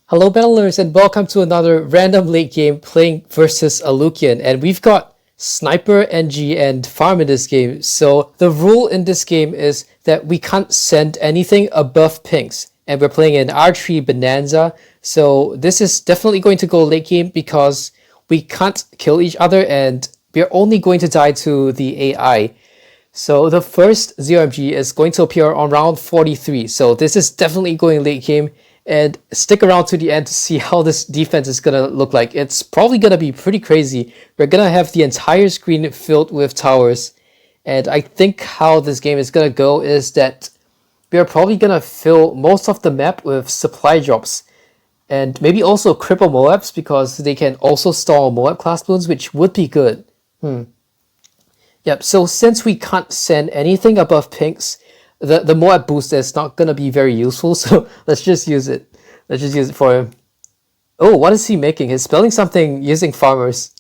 Hello battlers and welcome to another random late game playing versus Alukian, and we've got Sniper, NG, and Farm in this game. So the rule in this game is that we can't send anything above pinks, and we're playing an R3 Bananza. So this is definitely going to go late game because we can't kill each other and we're only going to die to the AI. So the first 0MG is going to appear on round 43. So this is definitely going late game. And stick around to the end to see how this defense is going to look like. It's probably going to be pretty crazy. We're going to have the entire screen filled with towers. And I think how this game is going to go is that we're probably going to fill most of the map with supply drops. And maybe also cripple MOABs because they can also stall MOAB class balloons, which would be good. Yep, so since we can't send anything above pinks, the MOAB boost is not going to be very useful, so let's just use it. Let's just use it for him. Oh, what is he making? He's spelling something using farmers.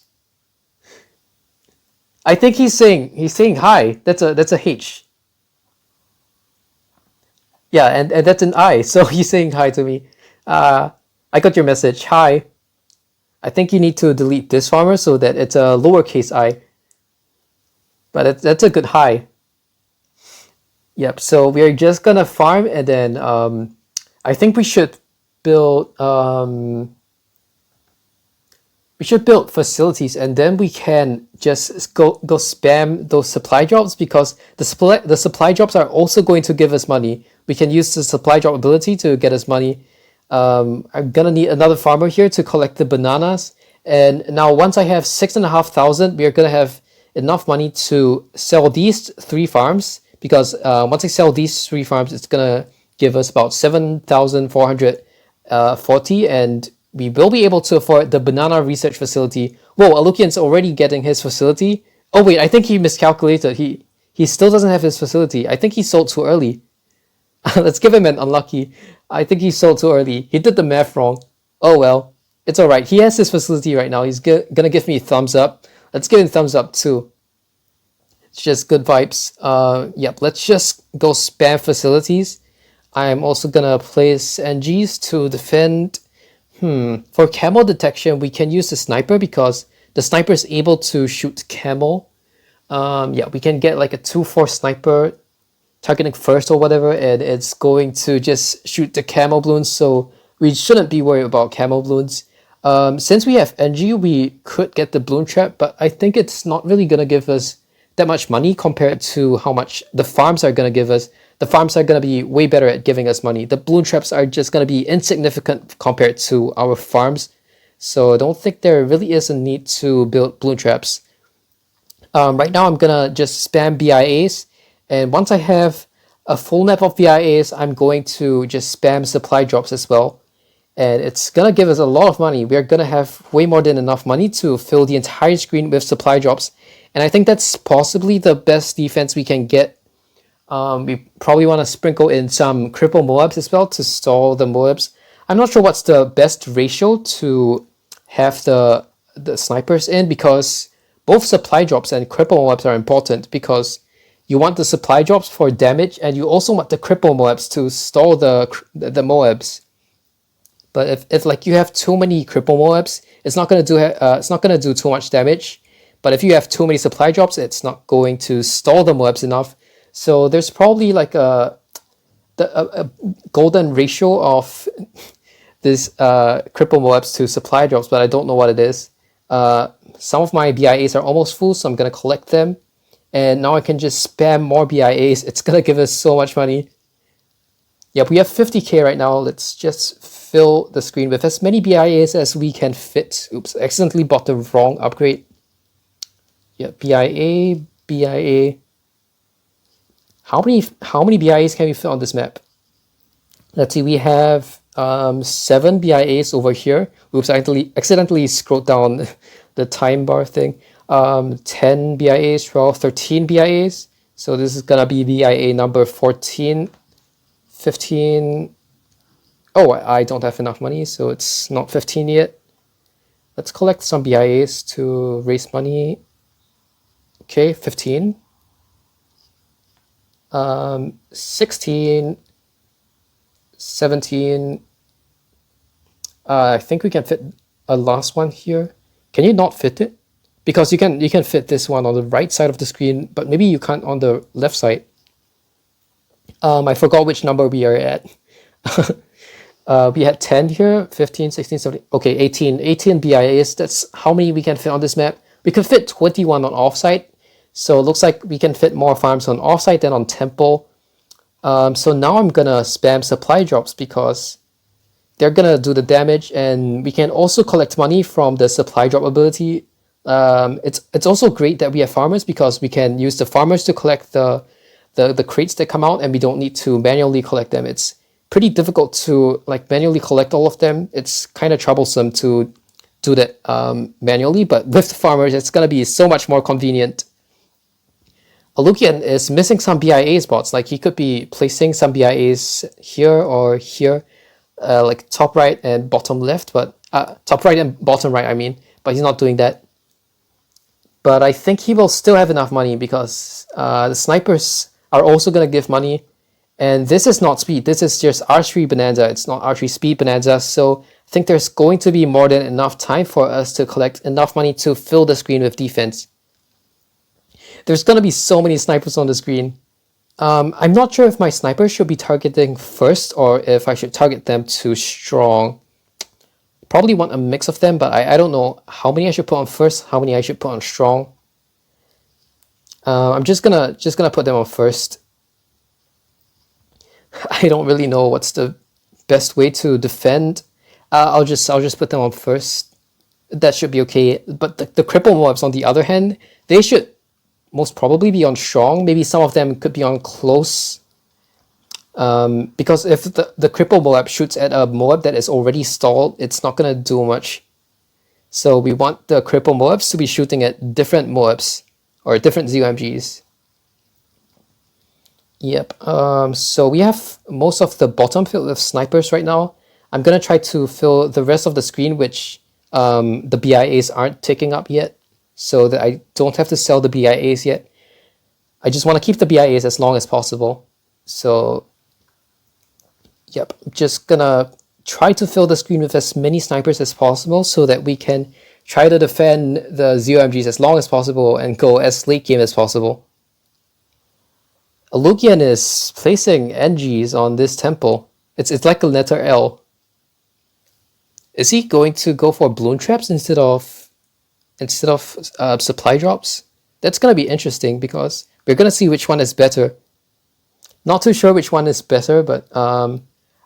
I think he's saying hi. That's a H. Yeah, and that's an I, so he's saying hi to me. I got your message. Hi. I think you need to delete this farmer so that it's a lowercase I. But that's a good hi. Yep, so we're just gonna farm and then I think we should build facilities and then we can just go spam those supply drops because the supply drops are also going to give us money. We can use the supply drop ability to get us money. I'm gonna need another farmer here to collect the bananas, and now once I have 6,500, we're gonna have enough money to sell these 3 farms. Because once I sell these 3 farms, it's gonna give us about 7,440, and we will be able to afford the banana research facility. Whoa, Alukian's already getting his facility. Oh wait, I think he miscalculated. He still doesn't have his facility. I think he sold too early. Let's give him an unlucky. I think he sold too early. He did the math wrong. Oh well, it's alright. He has his facility right now. He's gonna give me a thumbs up. Let's give him a thumbs up too. It's just good vibes. Yep, let's just go spam facilities. I'm also gonna place NGs to defend. For camel detection, we can use the sniper because the sniper is able to shoot camel. Yeah, we can get like a 2-4 sniper targeting first or whatever, and it's going to just shoot the camel balloons, so we shouldn't be worried about camel balloons. Since we have NG, we could get the balloon trap, but I think it's not really gonna give us that much money compared to how much the farms are going to give us. The farms are going to be way better at giving us money. The balloon traps are just going to be insignificant compared to our farms. So I don't think there really is a need to build balloon traps. Right now I'm going to just spam BIAs. And once I have a full map of BIAs, I'm going to just spam supply drops as well. And it's going to give us a lot of money. We're going to have way more than enough money to fill the entire screen with supply drops. And I think that's possibly the best defense we can get. We probably want to sprinkle in some cripple MOABs as well to stall the MOABs. I'm not sure what's the best ratio to have the snipers in, because both supply drops and cripple MOABs are important because you want the supply drops for damage and you also want the cripple MOABs to stall the MOABs. But if like you have too many cripple MOABs, it's not gonna do too much damage. But if you have too many supply drops, it's not going to stall the MOABs enough. So there's probably like a golden ratio of this cripple MOABs to supply drops, but I don't know what it is. Some of my BIAs are almost full, so I'm going to collect them. And now I can just spam more BIAs. It's going to give us so much money. Yep, we have 50k right now. Let's just fill the screen with as many BIAs as we can fit. Oops, I accidentally bought the wrong upgrade. Yeah, BIA. How many BIAs can we fit on this map? Let's see, we have 7 BIAs over here. Oops, I accidentally scrolled down the time bar thing. 10 BIAs, 12, 13 BIAs. So this is gonna be BIA number 14, 15. Oh, I don't have enough money, so it's not 15 yet. Let's collect some BIAs to raise money. Okay, 15, 16, 17, I think we can fit a last one here. Can you not fit it? Because you can fit this one on the right side of the screen, but maybe you can't on the left side. I forgot which number we are at. We had 10 here, 15, 16, 17, okay, 18 BIAs. That's how many we can fit on this map. We could fit 21 on offsite. So it looks like we can fit more farms on offsite than on temple. So now I'm gonna spam supply drops because they're gonna do the damage, and we can also collect money from the supply drop ability. It's also great that we have farmers because we can use the farmers to collect the crates that come out, and we don't need to manually collect them. It's pretty difficult to like manually collect all of them. It's kind of troublesome to do that manually, but with the farmers, it's gonna be so much more convenient. Alukian is missing some BIA spots. Like he could be placing some BIAs here or here, like top right and bottom left, but top right and bottom right, I mean, but he's not doing that. But I think he will still have enough money because the snipers are also going to give money. And this is not speed. This is just archery Bananza. It's not archery speed Bananza. So I think there's going to be more than enough time for us to collect enough money to fill the screen with defense. There's going to be so many snipers on the screen. I'm not sure if my snipers should be targeting first or if I should target them to strong. Probably want a mix of them, but I don't know how many I should put on first, how many I should put on strong. I'm just gonna put them on first. I don't really know what's the best way to defend. I'll just put them on first. That should be okay. But the cripple MOABs on the other hand, they should most probably be on strong. Maybe some of them could be on close. Because if the cripple MOAB shoots at a MOAB that is already stalled, it's not gonna do much. So we want the cripple MOABs to be shooting at different MOABs or different ZOMGs. Yep. So we have most of the bottom filled with snipers right now. I'm gonna try to fill the rest of the screen, which the BIAs aren't taking up yet, so that I don't have to sell the BIAs yet. I just want to keep the BIAs as long as possible. So, yep, I'm just gonna try to fill the screen with as many snipers as possible so that we can try to defend the ZOMGs as long as possible and go as late game as possible. Alukian is placing NGs on this temple. It's like a letter L. Is he going to go for bloon traps instead of supply drops? That's gonna be interesting because we're gonna see which one is better. Not too sure which one is better, but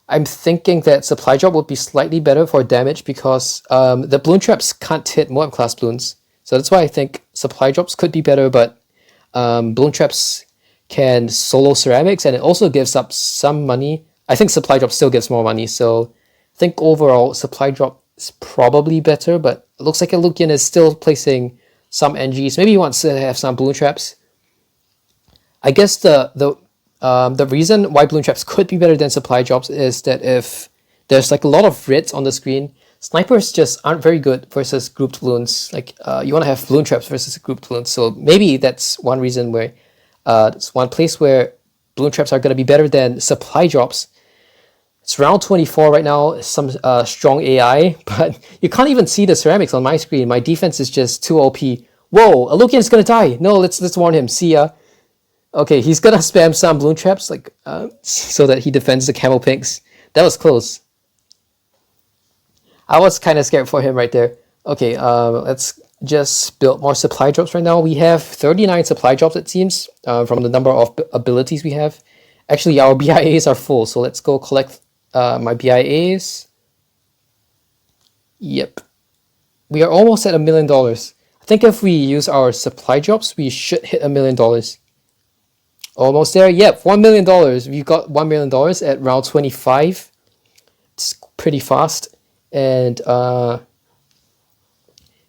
I'm thinking that supply drop would be slightly better for damage because the bloon traps can't hit MOAB class bloons. So that's why I think supply drops could be better, but bloon traps can solo ceramics and it also gives up some money. I think supply drop still gives more money, so I think overall supply drop is probably better, but it looks like Alukian is still placing some NGs. Maybe he wants to have some bloon traps. I guess the reason why bloon traps could be better than supply drops is that if there's like a lot of reds on the screen, snipers just aren't very good versus grouped bloons. Like you want to have bloon traps versus grouped bloons. So maybe that's one reason where it's one place where bloon traps are going to be better than supply drops. It's round 24 right now, some strong AI, but you can't even see the ceramics on my screen. My defense is just too OP. Whoa, Alukian's gonna die. No, let's warn him. See ya. Okay, he's gonna spam some bloon traps like so that he defends the camel pinks. That was close. I was kind of scared for him right there. Okay, let's just build more supply drops right now. We have 39 supply drops, it seems, from the number of abilities we have. Actually, our BIAs are full, so let's go collect my BIAs. Yep. We are almost at $1 million. I think if we use our supply drops, we should hit $1 million. Almost there. Yep, $1 million. We got $1 million at round 25. It's pretty fast. And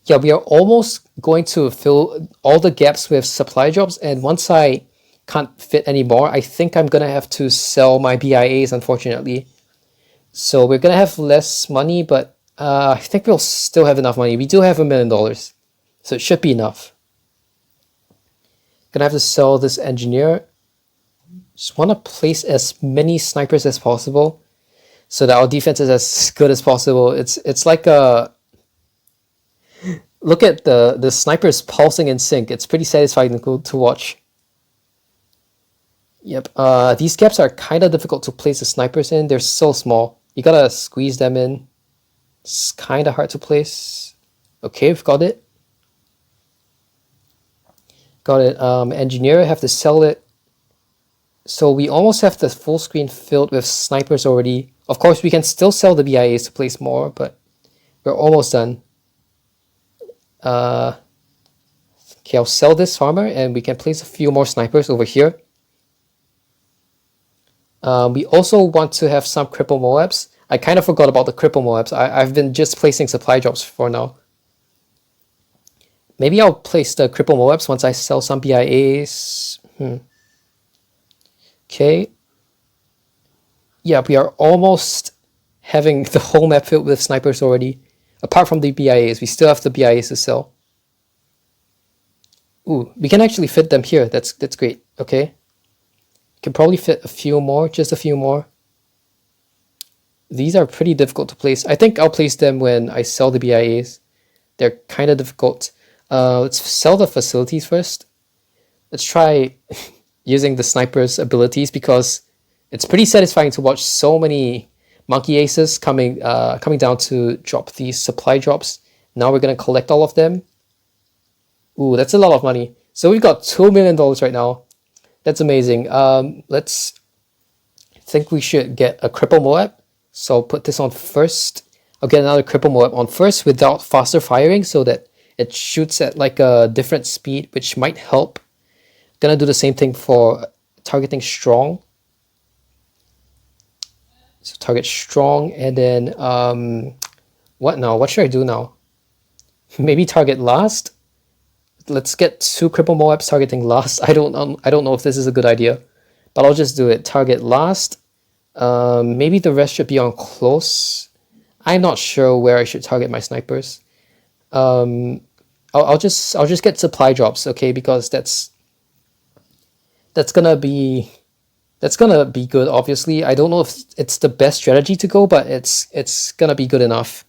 yeah, we are almost going to fill all the gaps with supply drops. And once I can't fit anymore, I think I'm gonna have to sell my BIAs, unfortunately. So we're gonna have less money, but I think we'll still have enough money. We do have $1 million, so it should be enough. Gonna have to sell this engineer. Just want to place as many snipers as possible. so that our defense is as good as possible. It's like a look at the snipers pulsing in sync. It's pretty satisfying to watch. Yep. These gaps are kind of difficult to place the snipers in. They're so small. You gotta squeeze them in. It's kind of hard to place. Okay, we've got it. Got it. Engineer, have to sell it. So we almost have the full screen filled with snipers already. Of course, we can still sell the BIAs to place more, but we're almost done. Okay, I'll sell this farmer, and we can place a few more snipers over here. We also want to have some cripple MOABs. I kind of forgot about the cripple MOABs. I've been just placing supply drops for now. Maybe I'll place the cripple MOABs once I sell some BIAs. Okay. Yeah, we are almost having the whole map filled with snipers already. Apart from the BIAs, we still have the BIAs to sell. Ooh, we can actually fit them here. That's great. Okay. Can probably fit a few more, just a few more. These are pretty difficult to place. I think I'll place them when I sell the BIAs. They're kind of difficult. Let's sell the facilities first. Let's try using the sniper's abilities because it's pretty satisfying to watch so many monkey aces coming down to drop these supply drops. Now we're gonna collect all of them. Ooh, that's a lot of money. So we've got $2 million right now. That's amazing. Let's think we should get a cripple MOAB. So I'll put this on first. I'll get another cripple MOAB on first without faster firing so that it shoots at like a different speed, which might help. Gonna do the same thing for targeting strong. So target strong, and then what now? What should I do now? Maybe target last. Let's get 2 cripple MOABs targeting last. I don't know if this is a good idea, but I'll just do it. Target last. Maybe the rest should be on close. I'm not sure where I should target my snipers. I'll just get supply drops, okay? Because that's gonna be good. Obviously, I don't know if it's the best strategy to go, but it's gonna be good enough.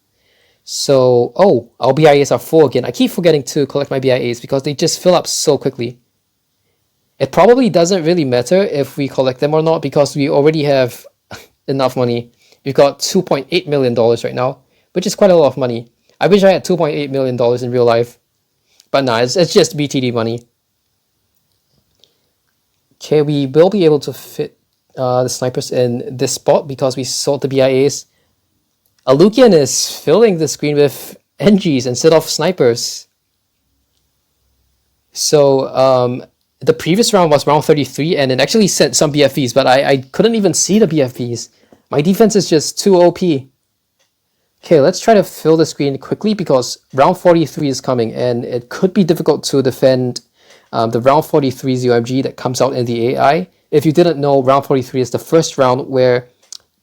So, oh, our BIAs are full again. I keep forgetting to collect my BIAs because they just fill up so quickly. It probably doesn't really matter if we collect them or not because we already have enough money. We've got $2.8 million right now, which is quite a lot of money. I wish I had $2.8 million in real life. But nah, it's just BTD money. Okay, we will be able to fit the snipers in this spot because we sold the BIAs. Alukian is filling the screen with NGs instead of snipers. So the previous round was round 33 and it actually sent some BFVs, but I couldn't even see the BFVs. My defense is just too OP. Okay, let's try to fill the screen quickly because round 43 is coming and it could be difficult to defend the round 43 ZOMG that comes out in the AI. If you didn't know, round 43 is the first round where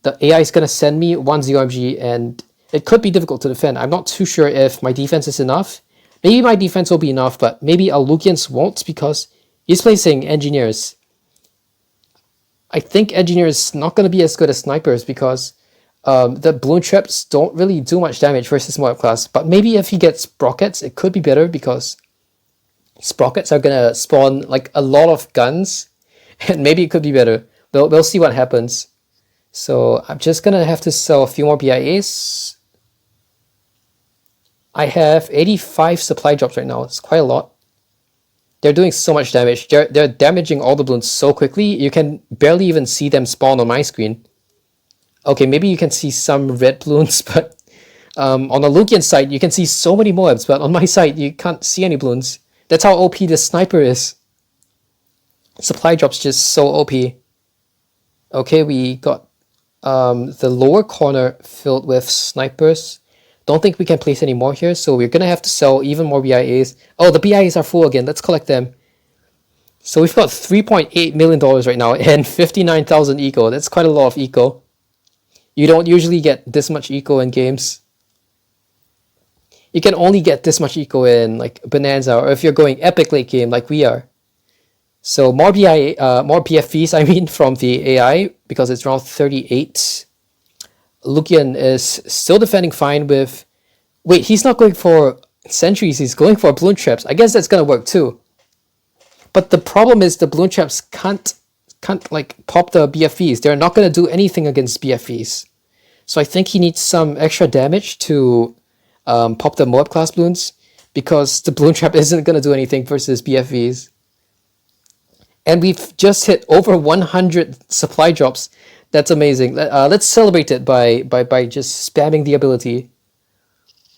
the AI is going to send me one ZOMG and it could be difficult to defend. I'm not too sure if my defense is enough. Maybe my defense will be enough, but maybe Alukian's won't because he's placing engineers. I think engineers not going to be as good as snipers because the balloon traps don't really do much damage versus MOAB class. But maybe if he gets sprockets, it could be better because sprockets are going to spawn like a lot of guns and maybe it could be better. We'll see what happens. So I'm just going to have to sell a few more BIAs. I have 85 supply drops right now. It's quite a lot. They're doing so much damage. They're damaging all the balloons so quickly, you can barely even see them spawn on my screen. Okay, maybe you can see some red balloons, but on the Alukian side, you can see so many MOABs, but on my side, you can't see any balloons. That's how OP the sniper is. Supply drops just so OP. Okay, we got the lower corner filled with snipers. Don't think we can place any more here, so we're gonna have to sell even more BIAs. Oh, the BIAs are full again. Let's collect them. So we've got $3.8 million right now and 59,000 eco. That's quite a lot of eco. You don't usually get this much eco in games. You can only get this much eco in like Bananza or if you're going epic late game like we are. So more BFVs, I mean, from the AI because it's round 38. Alukian is still defending fine with... Wait, he's not going for sentries, he's going for Bloon traps. I guess that's gonna work too. But the problem is the Bloon traps can't like pop the BFVs. They're not gonna do anything against BFVs. So I think he needs some extra damage to pop the MOAB class Bloons, because the Bloon trap isn't gonna do anything versus BFVs. And we've just hit over 100 supply drops. That's amazing. Let's celebrate it by just spamming the ability.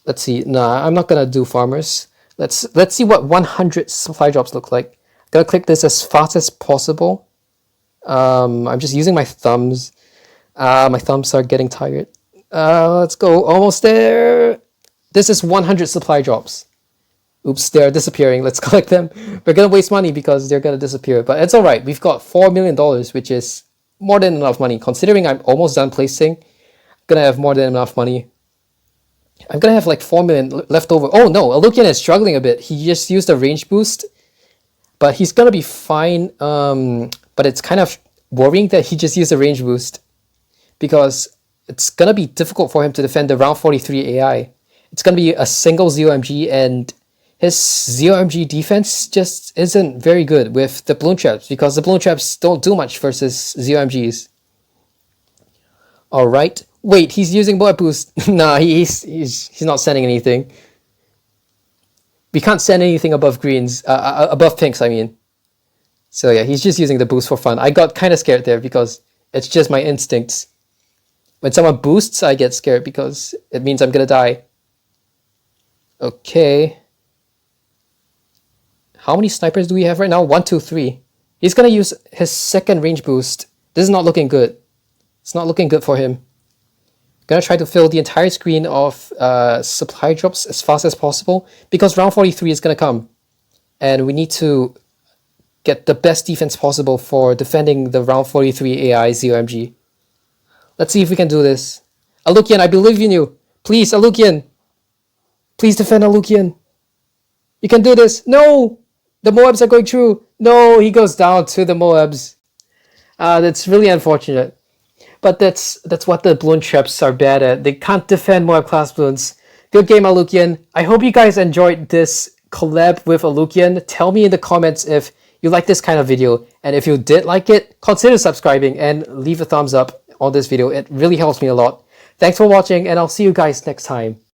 Let's see. Nah, I'm not gonna do farmers. Let's see what 100 supply drops look like. Gonna click this as fast as possible. I'm just using my thumbs. My thumbs are getting tired. Let's go. Almost there. This is 100 supply drops. Oops, they're disappearing. Let's collect them. We're gonna waste money because they're gonna disappear. But it's alright. We've got $4 million, which is more than enough money. Considering I'm almost done placing, I'm gonna have more than enough money. I'm gonna have like 4 million left over. Oh no, Alukian is struggling a bit. He just used a range boost. But he's gonna be fine. But it's kind of worrying that he just used a range boost, because it's gonna be difficult for him to defend the round 43 AI. It's gonna be a single ZOMG, and his ZOMG defense just isn't very good with the Bloon traps, because the Bloon traps don't do much versus ZOMGs. Alright. Wait, he's using MOAB boost. Nah, he's not sending anything. We can't send anything above greens, above pinks, I mean. So yeah, he's just using the boost for fun. I got kind of scared there because it's just my instincts. When someone boosts, I get scared because it means I'm gonna die. Okay. How many snipers do we have right now? 1, 2, 3. He's gonna use his second range boost. This is not looking good. It's not looking good for him. Gonna try to fill the entire screen of supply drops as fast as possible, because round 43 is gonna come. And we need to get the best defense possible for defending the round 43 AI ZOMG. Let's see if we can do this. Alukian, I believe in you. Please, Alukian. Please defend Alukian. You can do this. No! The MOABs are going through. No, he goes down to the MOABs. That's really unfortunate. But that's what the Bloon traps are bad at. They can't defend MOAB class Bloons. Good game, Alukian. I hope you guys enjoyed this collab with Alukian. Tell me in the comments if you like this kind of video. And if you did like it, consider subscribing and leave a thumbs up on this video. It really helps me a lot. Thanks for watching, and I'll see you guys next time.